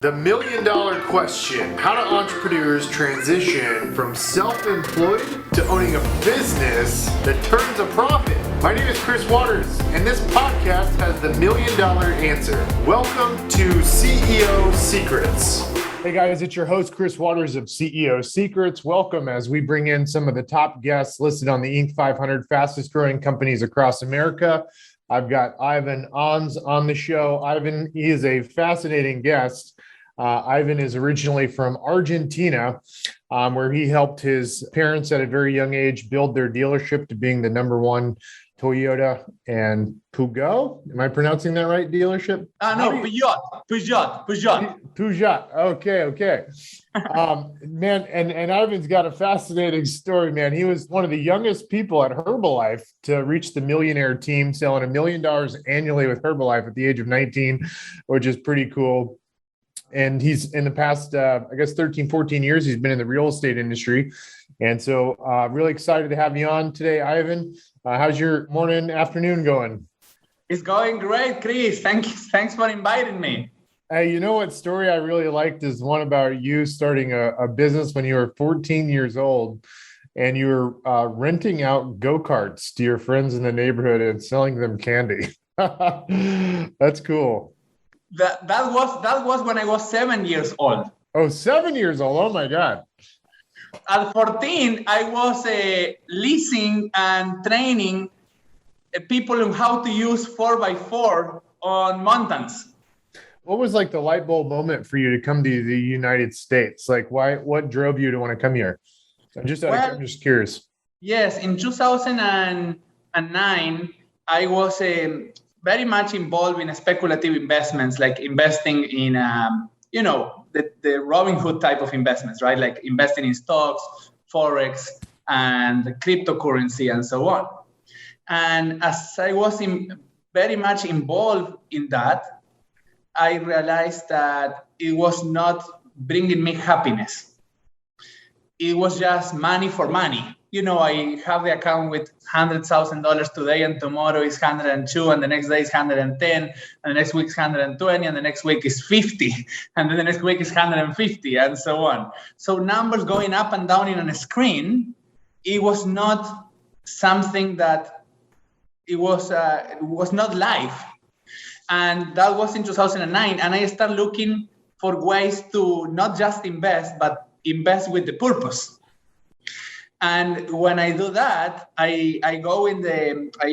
The $1,000,000 question: how do entrepreneurs transition from self-employed to owning a business that turns a profit? My name is Chris Waters, and this podcast has the $1,000,000 answer. Welcome to CEO Secrets. Hey guys, it's your host, Chris Waters of CEO Secrets. Welcome as we bring in some of the top guests listed on the Inc. 500 fastest growing companies across America. I've got Ivan Ons on the show. Ivan, he is a fascinating guest. Ivan is originally from Argentina, where he helped his parents at a very young age build their dealership to being the number one Toyota and Peugeot. Am I pronouncing that right? Dealership? No, Peugeot. Peugeot. Okay. Man, and Ivan's got a fascinating story, man. He was one of the youngest people at Herbalife to reach the millionaire team, selling $1 million annually with Herbalife at the age of 19, which is pretty cool. And he's in the past, 13, 14 years, he's been in the real estate industry. And so really excited to have you on today, Ivan. How's your morning, afternoon going? It's going great, Chris. Thanks for inviting me. Hey, you know what story I really liked is one about you starting a business when you were 14 years old and you were renting out Go-Karts to your friends in the neighborhood and selling them candy. That's cool. That was when I was 7 years old. Oh, 7 years old. Oh my God. At 14, I was leasing and training people on how to use 4x4 on mountains. What was like the light bulb moment for you to come to the United States? Like what drove you to want to come here? I'm just curious. Yes, in 2009, I was very much involved in speculative investments, like investing in, the Robin Hood type of investments, right? Like investing in stocks, forex, and cryptocurrency, and so on. And as I was very much involved in that, I realized that it was not bringing me happiness. It was just money for money. I have the account with $100,000 today, and tomorrow is 102, and the next day is 110, and the next week is 120, and the next week is 50, and then the next week is 150, and so on. So numbers going up and down in on a screen, it was not something that it was not life. And that was in 2009, and I started looking for ways to not just invest, but invest with the purpose. And when I do that, I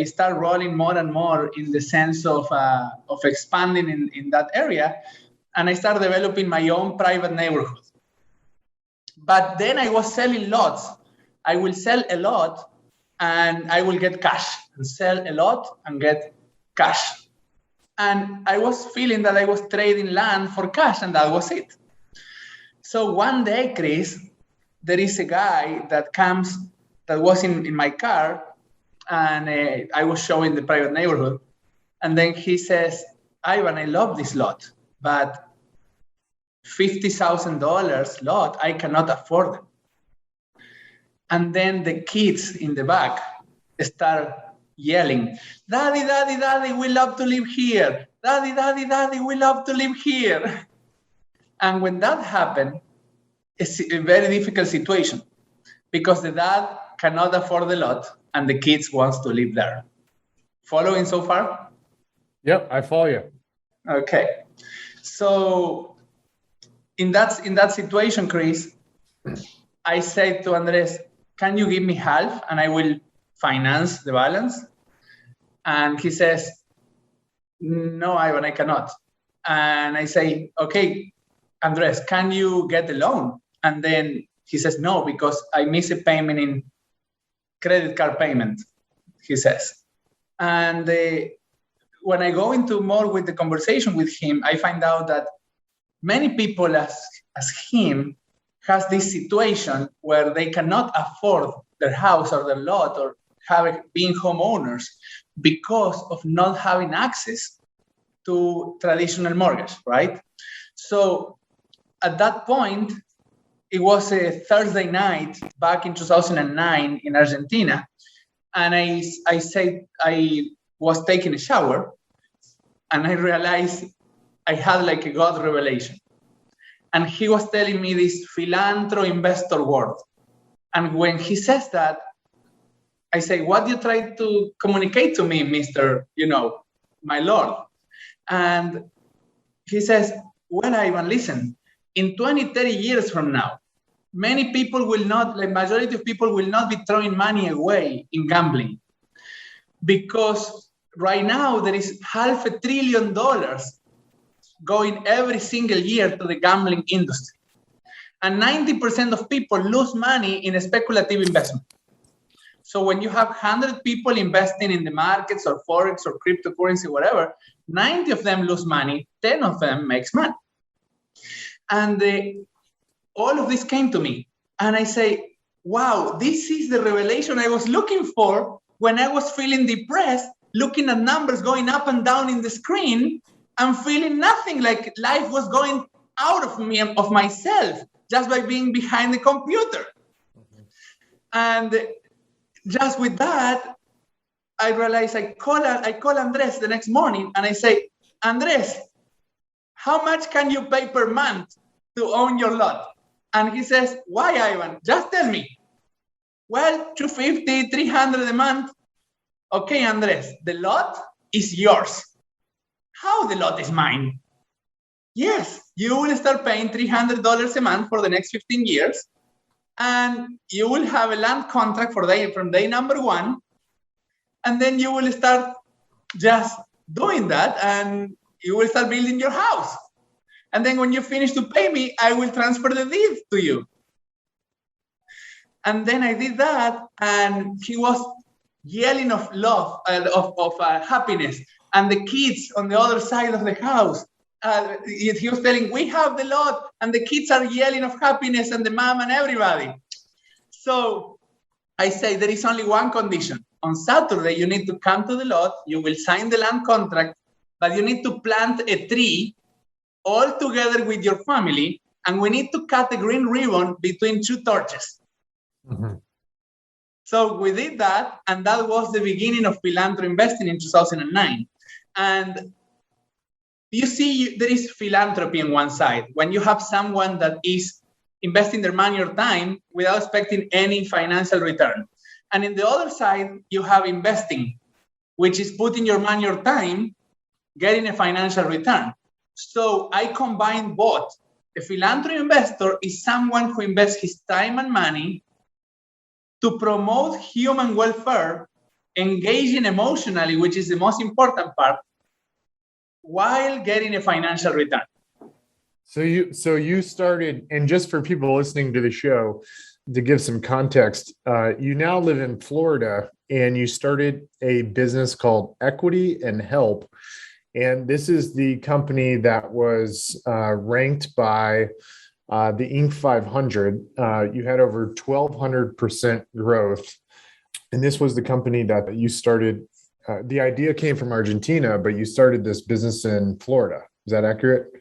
start rolling more and more in the sense of expanding in that area. And I start developing my own private neighborhood. But then I was selling lots. I will sell a lot and I will get cash, and sell a lot and get cash. And I was feeling that I was trading land for cash, and that was it. So one day, Chris, there is a guy that was in my car, and I was showing the private neighborhood. And then he says, Ivan, I love this lot, but $50,000 lot, I cannot afford it. And then the kids in the back start yelling, Daddy, Daddy, Daddy, we love to live here. Daddy, Daddy, Daddy, we love to live here. And when that happened, it's a very difficult situation because the dad cannot afford the lot and the kids wants to live there. Following so far? Yep, I follow you. Okay. So in that situation, Chris, I said to Andres, can you give me half and I will finance the balance? And he says, no, Ivan, I cannot. And I say, okay, Andres, can you get a loan? And then he says, no, because I miss a payment in credit card payment, he says. And when I go into more with the conversation with him, I find out that many people as him has this situation where they cannot afford their house or their lot or being homeowners because of not having access to traditional mortgage, right? So at that point, it was a Thursday night back in 2009 in Argentina. And I said I was taking a shower and I realized I had like a God revelation. And he was telling me this PhilanthroInvestor word. And when he says that, I say, what do you try to communicate to me, Mr., my Lord? And he says, well, Ivan, listen, in 20, 30 years from now, many people will not, the majority of people will not be throwing money away in gambling. Because right now there is $500 billion going every single year to the gambling industry. And 90% of people lose money in a speculative investment. So when you have 100 people investing in the markets or forex or cryptocurrency, whatever, 90 of them lose money, 10 of them makes money. And all of this came to me. And I say, wow, this is the revelation I was looking for when I was feeling depressed, looking at numbers going up and down in the screen and feeling nothing, like life was going out of me, of myself, just by being behind the computer. And just with that, I realized I call Andres the next morning and I say, Andres, how much can you pay per month to own your lot? And he says, why, Ivan? Just tell me. Well, $250, $300 a month. Okay, Andres, the lot is yours. How the lot is mine? Yes, you will start paying $300 a month for the next 15 years. And you will have a land contract from day number one. And then you will start just doing that and you will start building your house. And then when you finish to pay me, I will transfer the deed to you. And then I did that and he was yelling of love, of happiness. And the kids on the other side of the house, he was telling, we have the lot, and the kids are yelling of happiness and the mom and everybody. So I say, there is only one condition. On Saturday, you need to come to the lot, you will sign the land contract, but you need to plant a tree all together with your family, and we need to cut a green ribbon between two torches. Mm-hmm. So we did that, and that was the beginning of PhilanthroInvesting in 2009. And you see, there is philanthropy on one side, when you have someone that is investing their money or time without expecting any financial return. And in the other side, you have investing, which is putting your money or time, getting a financial return. So I combine both. A philanthropy investor is someone who invests his time and money to promote human welfare, engaging emotionally, which is the most important part, while getting a financial return. So you started, and just for people listening to the show, to give some context, you now live in Florida and you started a business called Equity and Help. And this is the company that was ranked by the Inc. 500. You had over 1,200% growth. And this was the company that you started. The idea came from Argentina, but you started this business in Florida. Is that accurate?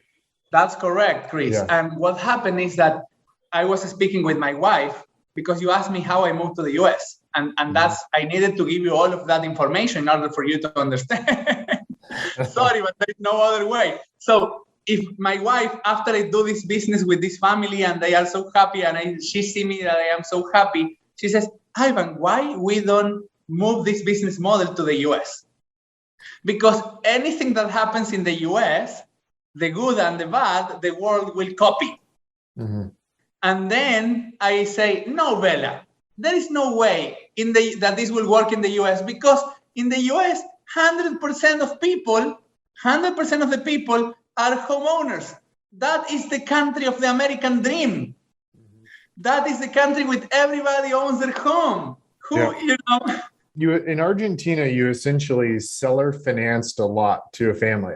That's correct, Chris. Yeah. And what happened is that I was speaking with my wife because you asked me how I moved to the US. And that's, I needed to give you all of that information in order for you to understand. Sorry, but there is no other way. So if my wife, after I do this business with this family and they are so happy and she see me that I am so happy, she says, Ivan, why we don't move this business model to the US? Because anything that happens in the US, the good and the bad, the world will copy. Mm-hmm. And then I say, no, Bella, there is no way that this will work in the US, because in the US, 100% of the people are homeowners. That is the country of the American dream. That is the country with everybody owns their home. In Argentina, you essentially seller financed a lot to a family.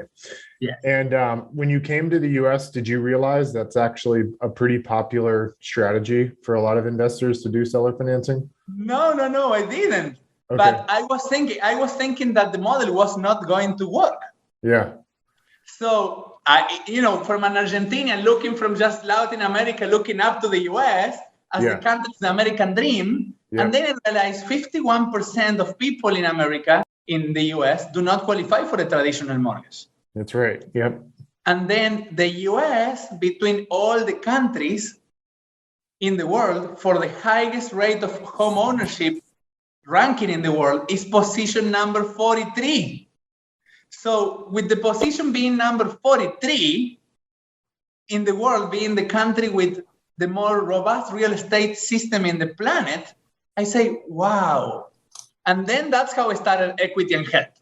Yeah. And when you came to the US, did you realize that's actually a pretty popular strategy for a lot of investors to do seller financing? No, I didn't. Okay. But I was thinking that the model was not going to work. Yeah. So from an Argentinian looking from just Latin America, looking up to the US as the country of the American dream. Yeah. And then I realized 51% of people in America, in the US, do not qualify for a traditional mortgage. That's right. Yep. And then the US, between all the countries in the world, for the highest rate of home ownership ranking in the world, is position number 43. So with the position being number 43 in the world, being the country with the more robust real estate system in the planet, I say, wow. And then that's how I started Equity and Health.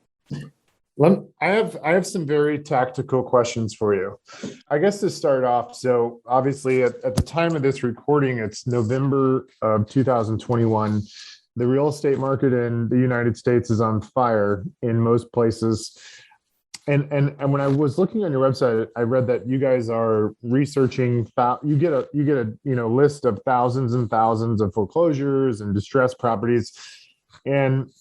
I have some very tactical questions for you. I guess to start off, so obviously at the time of this recording, it's November of 2021. The real estate market in the United States is on fire in most places. And when I was looking on your website, I read that you guys are researching. You get a list of thousands and thousands of foreclosures and distressed properties, and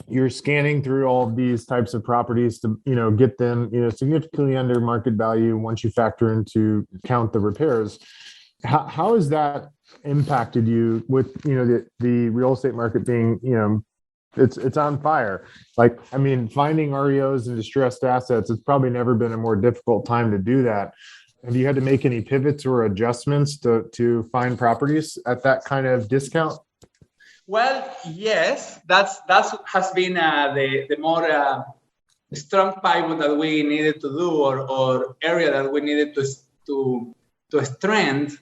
you're scanning through all of these types of properties to get them significantly under market value once you factor into account the repairs. How has that impacted you with the real estate market being it's on fire? Like, I mean, finding REOs and distressed assets, it's probably never been a more difficult time to do that. Have you had to make any pivots or adjustments to find properties at that kind of discount? Well, yes, that has been the more strong pivot that we needed to do, or area that we needed to strengthen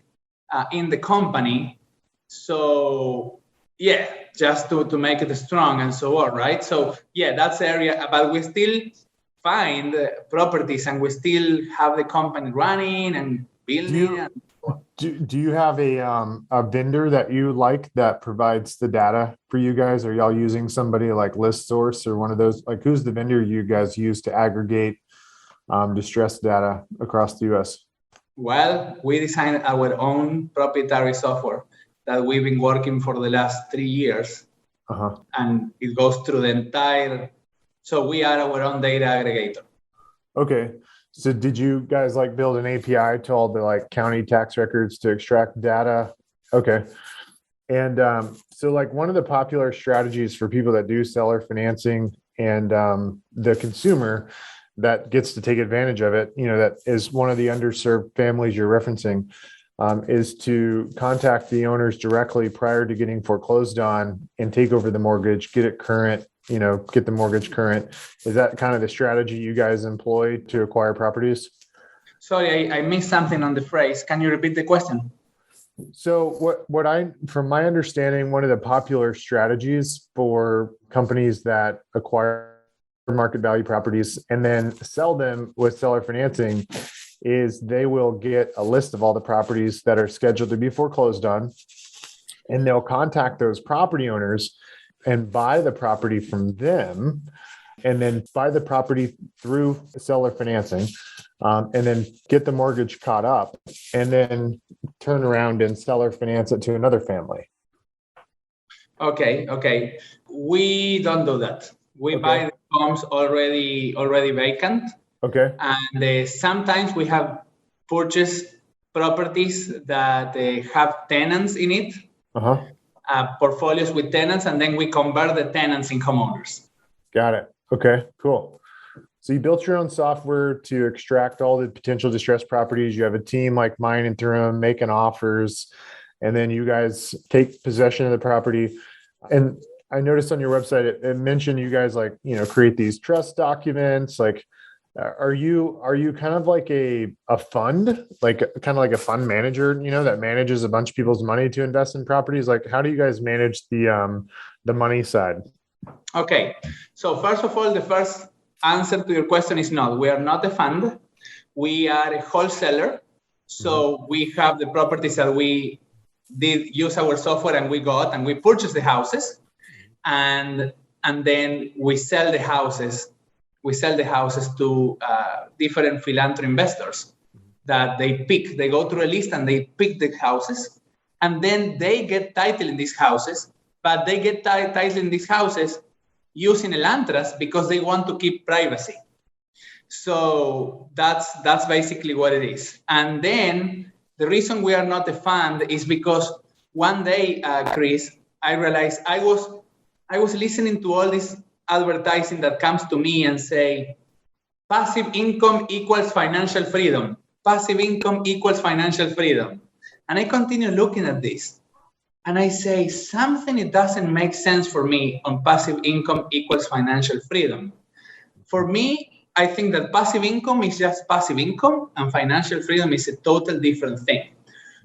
in the company. So yeah, just to make it strong and so on, right? So yeah, that's the area, but we still find properties and we still have the company running and building. Do you have a vendor that you like that provides the data for you guys? Are y'all using somebody like ListSource or one of those? Like, who's the vendor you guys use to aggregate distressed data across the US? Well, we designed our own proprietary software that we've been working for the last 3 years. And it goes through the entire, so we are our own data aggregator. Okay. So did you guys build an API to all the county tax records to extract data? Okay. And so one of the popular strategies for people that do seller financing and the consumer that gets to take advantage of it, that is one of the underserved families you're referencing, is to contact the owners directly prior to getting foreclosed on and take over the mortgage, get it current, get the mortgage current. Is that kind of the strategy you guys employ to acquire properties? Sorry, I missed something on the phrase. Can you repeat the question? So from my understanding, one of the popular strategies for companies that acquire market value properties and then sell them with seller financing is they will get a list of all the properties that are scheduled to be foreclosed on, and they'll contact those property owners and buy the property from them, and then buy the property through seller financing, and then get the mortgage caught up, and then turn around and seller finance it to another family. Okay. We don't do that. We buy the homes already vacant. Okay. And sometimes we have purchased properties that have tenants in it. Portfolios with tenants, and then we convert the tenants in homeowners. Got it. Okay, cool. So you built your own software to extract all the potential distressed properties. You have a team like mine and Thurum making offers, and then you guys take possession of the property. And I noticed on your website, it mentioned you guys create these trust documents. Are you kind of like a fund, kind of like a fund manager, that manages a bunch of people's money to invest in properties? How do you guys manage the money side? Okay. So first of all, the first answer to your question is no, we are not a fund. We are a wholesaler. So we have the properties that we did use our software and we got, and we purchased the houses, and then we sell the houses. We sell the houses to different philanthropic investors that they pick. They go through a list and they pick the houses, and then they get title in these houses. But they get title in these houses using a land trust because they want to keep privacy. So that's basically what it is. And then the reason we are not a fund is because one day, Chris, I realized I was listening to all this advertising that comes to me and say, passive income equals financial freedom. Passive income equals financial freedom. And I continue looking at this. And I say, something it doesn't make sense for me on passive income equals financial freedom. For me, I think that passive income is just passive income and financial freedom is a total different thing.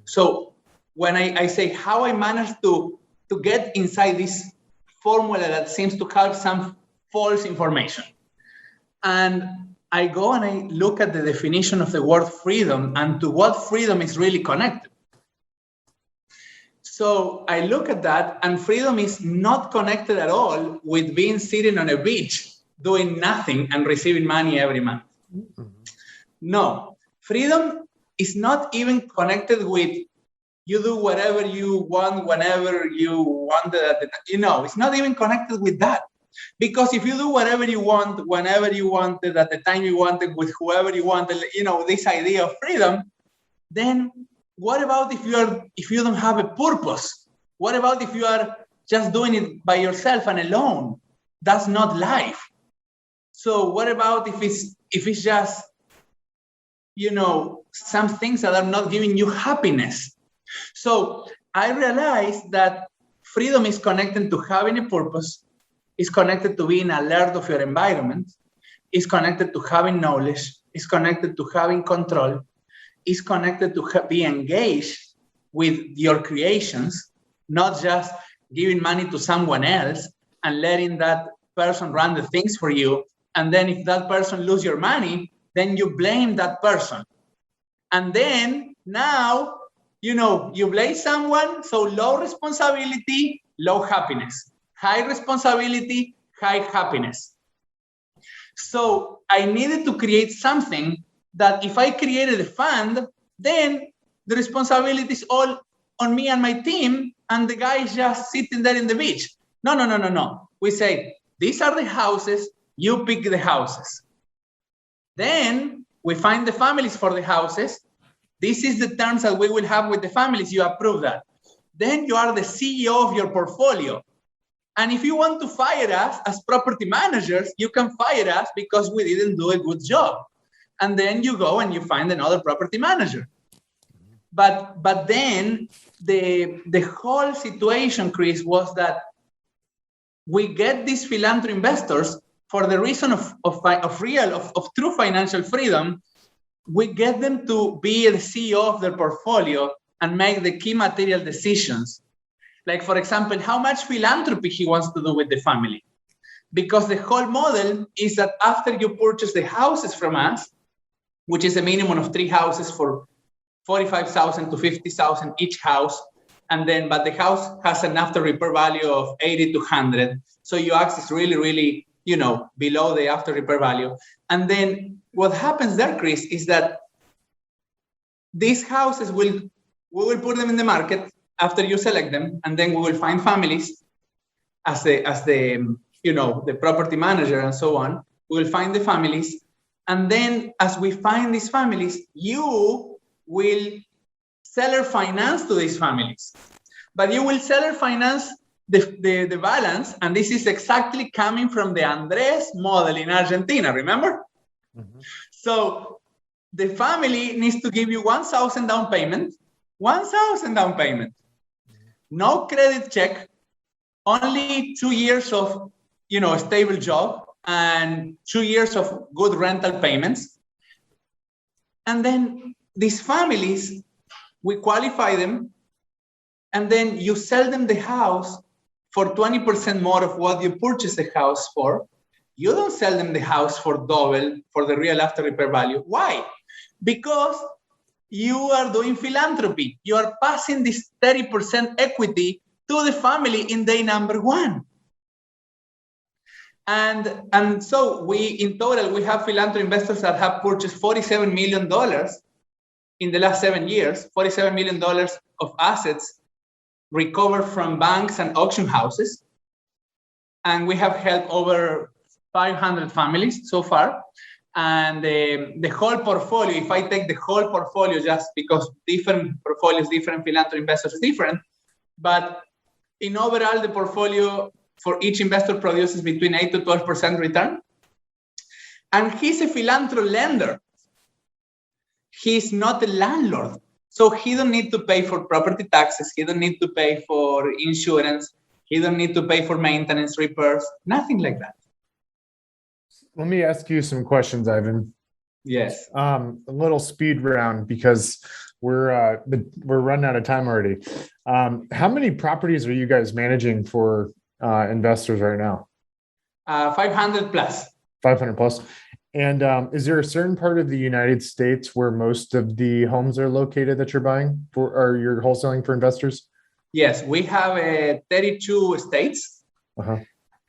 So when I say how I managed to get inside this formula that seems to have some false information. And I go and I look at the definition of the word freedom and to what freedom is really connected. So I look at that, and freedom is not connected at all with being sitting on a beach, doing nothing and receiving money every month. No, freedom is not even connected with you do whatever you want, whenever you want. It's not even connected with that. Because if you do whatever you want, whenever you wanted, at the time you wanted, with whoever you wanted, this idea of freedom, then what about if you don't have a purpose? What about if you are just doing it by yourself and alone? That's not life. So what about if it's just, some things that are not giving you happiness? So I realized that freedom is connected to having a purpose, is connected to being alert of your environment, is connected to having knowledge, is connected to having control, is connected to be engaged with your creations, not just giving money to someone else and letting that person run the things for you. And then if that person loses your money, then you blame that person. And then now, you blame someone, so low responsibility, low happiness. High responsibility, high happiness. So I needed to create something that if I created a fund, then the responsibility is all on me and my team, and the guy is just sitting there in the beach. No. We say, these are the houses, you pick the houses. Then we find the families for the houses. This is the terms that we will have with the families, you approve that. Then you are the CEO of your portfolio. And if you want to fire us as property managers, you can fire us because we didn't do a good job. And then you go and you find another property manager. But then the whole situation, Chris, was that we get these philanthropy investors for the reason of true financial freedom. We get them to be the CEO of their portfolio and make the key material decisions. Like, for example, how much philanthropy he wants to do with the family. Because the whole model is that after you purchase the houses from us, which is a minimum of 3 houses for $45,000 to $50,000 each house. But the house has an after repair value of 80 to 100. So your access really, really, below the after repair value. And then what happens there, Chris, is that these houses we will put them in the market after you select them. And then we will find families as the property manager and so on. We will find the families. And then as we find these families, you will seller finance to these families. But you will seller finance the balance. And this is exactly coming from the Andres model in Argentina, remember? Mm-hmm. So the family needs to give you $1,000 down payment, $1,000 down payment. No credit check, only 2 years of a stable job, and 2 years of good rental payments. And then these families, we qualify them, and then you sell them the house for 20% more of what you purchased the house for. You don't sell them the house for double for the real after repair value. Why? Because you are doing philanthropy. You are passing this 30% equity to the family in day number 1. And so in total, we have philanthropy investors that have purchased $47 million in the last 7 years, $47 million of assets recovered from banks and auction houses. And we have helped over 500 families so far. And the whole portfolio, if I take the whole portfolio, just because different portfolios, different philanthropy investors, different, but in overall, the portfolio for each investor produces between 8 to 12% return. And he's a philanthro lender. He's not a landlord. So he don't need to pay for property taxes. He don't need to pay for insurance. He don't need to pay for maintenance, repairs, nothing like that. Let me ask you some questions, Ivan. Yes. A little speed round because we're running out of time already. How many properties are you guys managing for investors right now? 500 plus. 500 plus. And is there a certain part of the United States where most of the homes are located that you're buying for, or you're wholesaling for investors? Yes, we have 32 states. Uh-huh.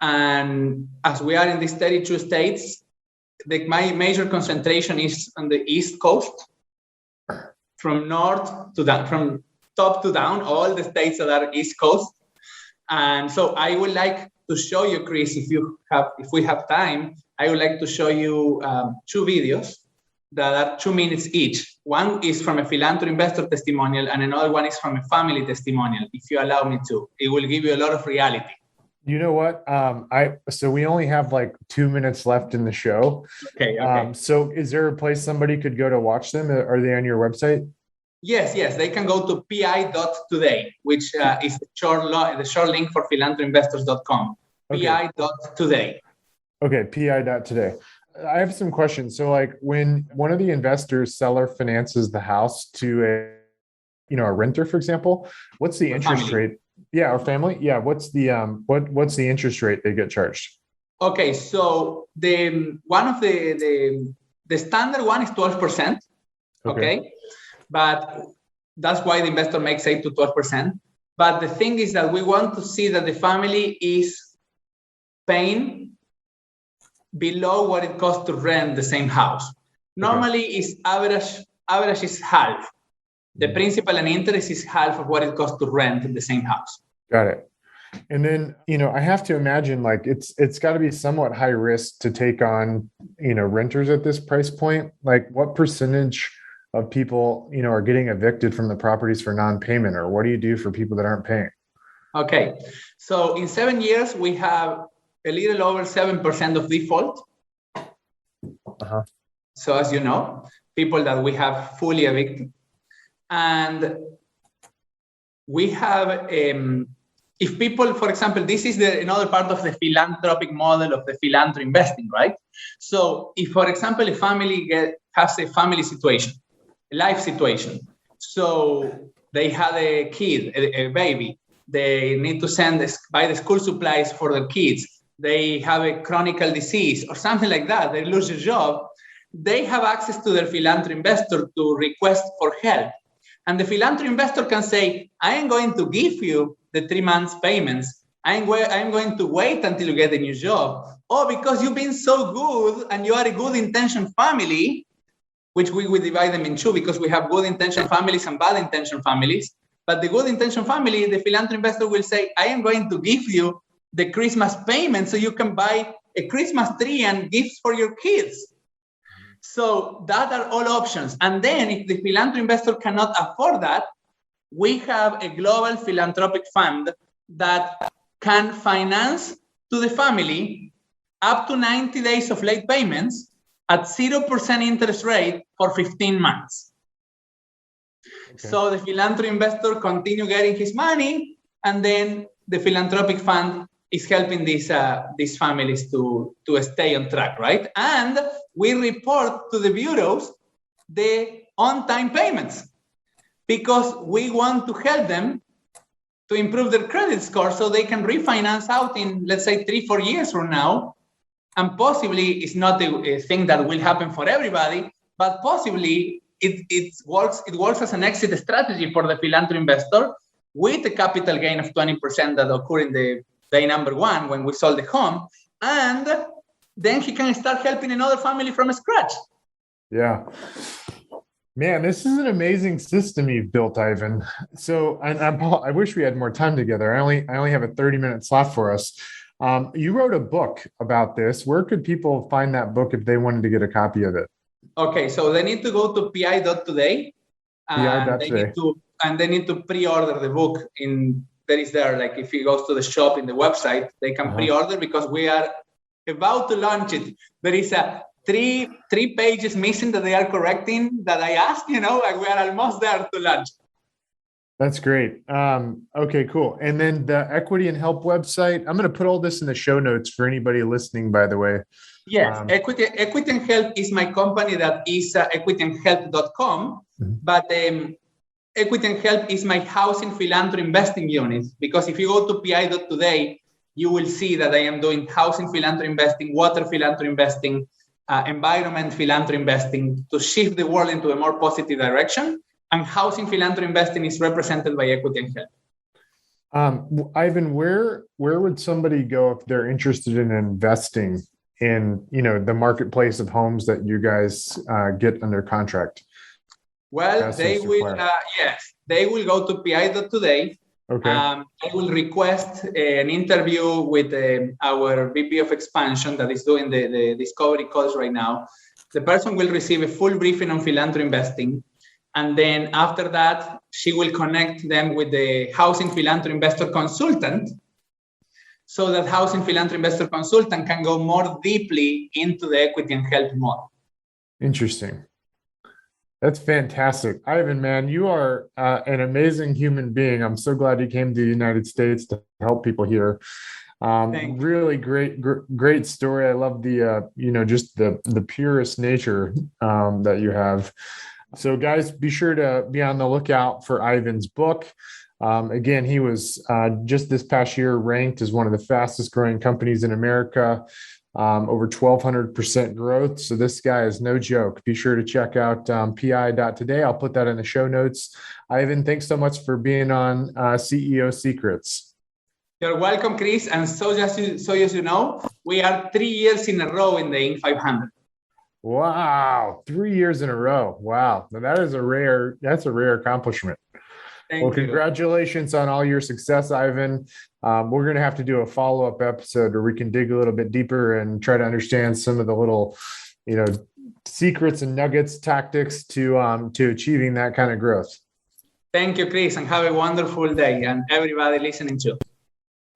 And as we are in these 32 states, my major concentration is on the East Coast, from north to down, from top to down, all the states that are East Coast. And so I would like to show you, Chris, if we have time, I would like to show you 2 videos that are 2 minutes each. One is from a philanthro investor testimonial, and another one is from a family testimonial, if you allow me to. It will give you a lot of reality. You know what? So we only have like 2 minutes left in the show. Okay. So is there a place somebody could go to watch them? Are they on your website? Yes. They can go to pi.today, which is the short link for philanthroinvestors.com. Okay. pi.today. Okay, pi.today. I have some questions. So like when one of the investors, seller, finances the house to a renter, for example, what's the interest rate? Yeah, or family. Yeah, what's the interest rate they get charged? Okay, so the standard one is 12%. Okay, but that's why the investor makes 8 to 12%. But the thing is that we want to see that the family is paying below what it costs to rent the same house. Normally, is average is half. The principal and interest is half of what it costs to rent the same house. Got it. And then, I have to imagine like it's got to be somewhat high risk to take on, renters at this price point. Like what percentage of people, are getting evicted from the properties for non-payment, or what do you do for people that aren't paying? Okay. So in 7 years, we have a little over 7% of default. Uh-huh. So as you know, people that we have fully evicted. And we have, if people, for example, this is another part of the philanthropic model of the philanthro investing, right? So if, for example, a family has a family situation, a life situation, so they had a kid, a baby, they need to buy the school supplies for their kids, they have a chronic disease or something like that, they lose a job, they have access to their philanthro investor to request for help. And the philanthro investor can say, I am going to give you the 3 months payments. I'm going to wait until you get a new job. Or because you've been so good and you are a good intention family, which we will divide them in 2 because we have good intention families and bad intention families. But the good intention family, the philanthro investor will say, I am going to give you the Christmas payment so you can buy a Christmas tree and gifts for your kids. So that are all options. And then if the philanthro investor cannot afford that, we have a global philanthropic fund that can finance to the family up to 90 days of late payments at 0% interest rate for 15 months. Okay. So the philanthro investor continue getting his money, and then the philanthropic fund is helping these families to stay on track, right? And we report to the bureaus the on-time payments because we want to help them to improve their credit score so they can refinance out in, let's say, 3-4 years from now. And possibly it's not a thing that will happen for everybody, but possibly it works as an exit strategy for the philanthro investor with a capital gain of 20% that occur in the day number 1 when we sold the home, and then he can start helping another family from scratch. Yeah. Man, this is an amazing system you've built, Ivan. So I wish we had more time together. I only have a 30-minute slot for us. You wrote a book about this. Where could people find that book if they wanted to get a copy of it? Okay, so they need to go to pi.today. And they need to pre-order the book like if he goes to the shop in the website, they can pre-order because we are about to launch it. There is a three pages missing that they are correcting that I ask, like we are almost there to lunch. That's great. Okay, cool. And then the Equity and Help website, I'm going to put all this in the show notes for anybody listening, by the way. Yes, Equity and Help is my company that is equityandhelp.com, but Equity and Help is my housing philanthropy investing unit, because if you go to pi.today, you will see that I am doing housing philanthropy investing, water philanthropy investing, environment philanthropy investing to shift the world into a more positive direction. And housing philanthropy investing is represented by Equity and Help. Ivan, where would somebody go if they're interested in investing in, the marketplace of homes that you guys get under contract? Well, they will, they will go to pi.today. Okay. I will request an interview with our VP of expansion that is doing the discovery calls right now. The person will receive a full briefing on philanthropy investing. And then after that, she will connect them with the housing philanthropy investor consultant, so that housing philanthropy investor consultant can go more deeply into the Equity and Help model. Interesting. That's fantastic. Ivan, man, you are an amazing human being. I'm so glad you came to the United States to help people here. Really great story. I love the, just the purest nature that you have. So guys, be sure to be on the lookout for Ivan's book. Again, he was just this past year ranked as one of the fastest growing companies in America, over 1,200% growth. So this guy is no joke. Be sure to check out pi.today. I'll put that in the show notes. Ivan, thanks so much for being on CEO Secrets. You're welcome, Chris. And so as you know, we are 3 years in a row in the Inc. 500. Wow, 3 years in a row. Wow, now that's a rare accomplishment. Well, congratulations on all your success, Ivan. We're going to have to do a follow-up episode where we can dig a little bit deeper and try to understand some of the little, secrets and nuggets, tactics to achieving that kind of growth. Thank you, Chris, and have a wonderful day, and everybody listening too.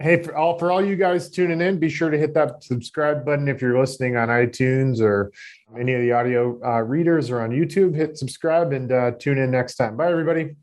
Hey, for all you guys tuning in, be sure to hit that subscribe button if you're listening on iTunes or any of the audio readers or on YouTube. Hit subscribe and tune in next time. Bye, everybody.